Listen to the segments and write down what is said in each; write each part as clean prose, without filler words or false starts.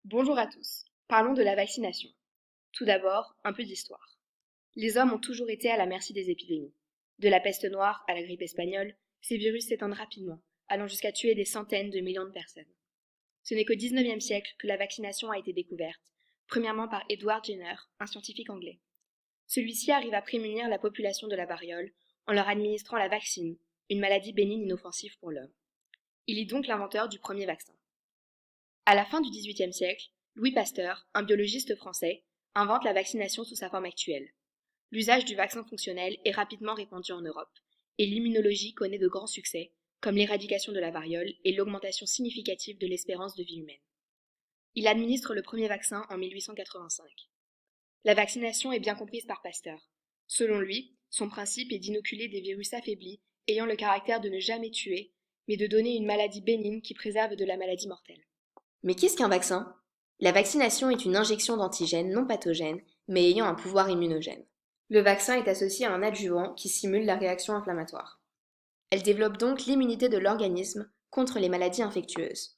Bonjour à tous. Parlons de la vaccination. Tout d'abord, un peu d'histoire. Les hommes ont toujours été à la merci des épidémies. De la peste noire à la grippe espagnole, ces virus s'étendent rapidement, allant jusqu'à tuer des centaines de millions de personnes. Ce n'est qu'au XIXe siècle que la vaccination a été découverte, premièrement par Edward Jenner, un scientifique anglais. Celui-ci arrive à prémunir la population de la variole en leur administrant la vaccine, une maladie bénigne inoffensive pour l'homme. Il est donc l'inventeur du premier vaccin. À la fin du XVIIIe siècle, Louis Pasteur, un biologiste français, invente la vaccination sous sa forme actuelle. L'usage du vaccin fonctionnel est rapidement répandu en Europe, et l'immunologie connaît de grands succès, comme l'éradication de la variole et l'augmentation significative de l'espérance de vie humaine. Il administre le premier vaccin en 1885. La vaccination est bien comprise par Pasteur. Selon lui, son principe est d'inoculer des virus affaiblis ayant le caractère de ne jamais tuer, mais de donner une maladie bénigne qui préserve de la maladie mortelle. Mais qu'est-ce qu'un vaccin? La vaccination est une injection d'antigènes non pathogènes, mais ayant un pouvoir immunogène. Le vaccin est associé à un adjuvant qui simule la réaction inflammatoire. Elle développe donc l'immunité de l'organisme contre les maladies infectieuses.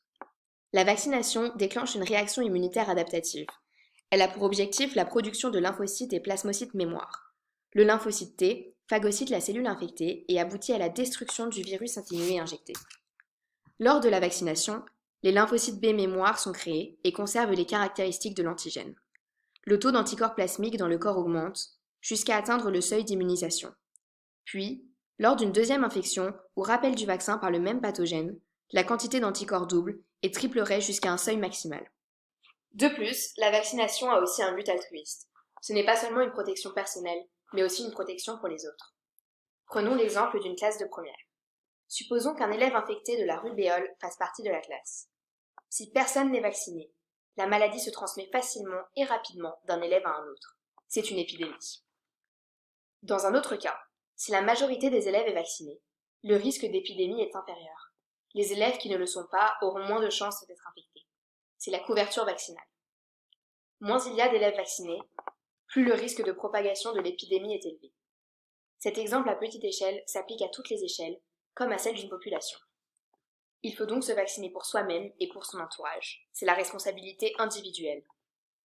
La vaccination déclenche une réaction immunitaire adaptative. Elle a pour objectif la production de lymphocytes et plasmocytes mémoire. Le lymphocyte T phagocyte la cellule infectée et aboutit à la destruction du virus atténué injecté. Lors de la vaccination, les lymphocytes B mémoire sont créés et conservent les caractéristiques de l'antigène. Le taux d'anticorps plasmiques dans le corps augmente jusqu'à atteindre le seuil d'immunisation. Puis, lors d'une deuxième infection ou rappel du vaccin par le même pathogène, la quantité d'anticorps double et triplerait jusqu'à un seuil maximal. De plus, la vaccination a aussi un but altruiste. Ce n'est pas seulement une protection personnelle, mais aussi une protection pour les autres. Prenons l'exemple d'une classe de première. Supposons qu'un élève infecté de la rubéole fasse partie de la classe. Si personne n'est vacciné, la maladie se transmet facilement et rapidement d'un élève à un autre. C'est une épidémie. Dans un autre cas, si la majorité des élèves est vaccinée, le risque d'épidémie est inférieur. Les élèves qui ne le sont pas auront moins de chances d'être infectés. C'est la couverture vaccinale. Moins il y a d'élèves vaccinés, plus le risque de propagation de l'épidémie est élevé. Cet exemple à petite échelle s'applique à toutes les échelles, comme à celle d'une population. Il faut donc se vacciner pour soi-même et pour son entourage. C'est la responsabilité individuelle.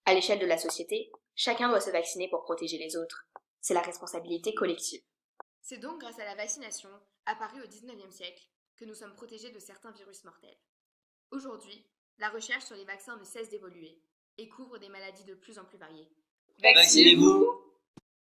À l'échelle de la société, chacun doit se vacciner pour protéger les autres. C'est la responsabilité collective. C'est donc grâce à la vaccination, apparue au XIXe siècle, que nous sommes protégés de certains virus mortels. Aujourd'hui, la recherche sur les vaccins ne cesse d'évoluer et couvre des maladies de plus en plus variées. Vaccinez-vous!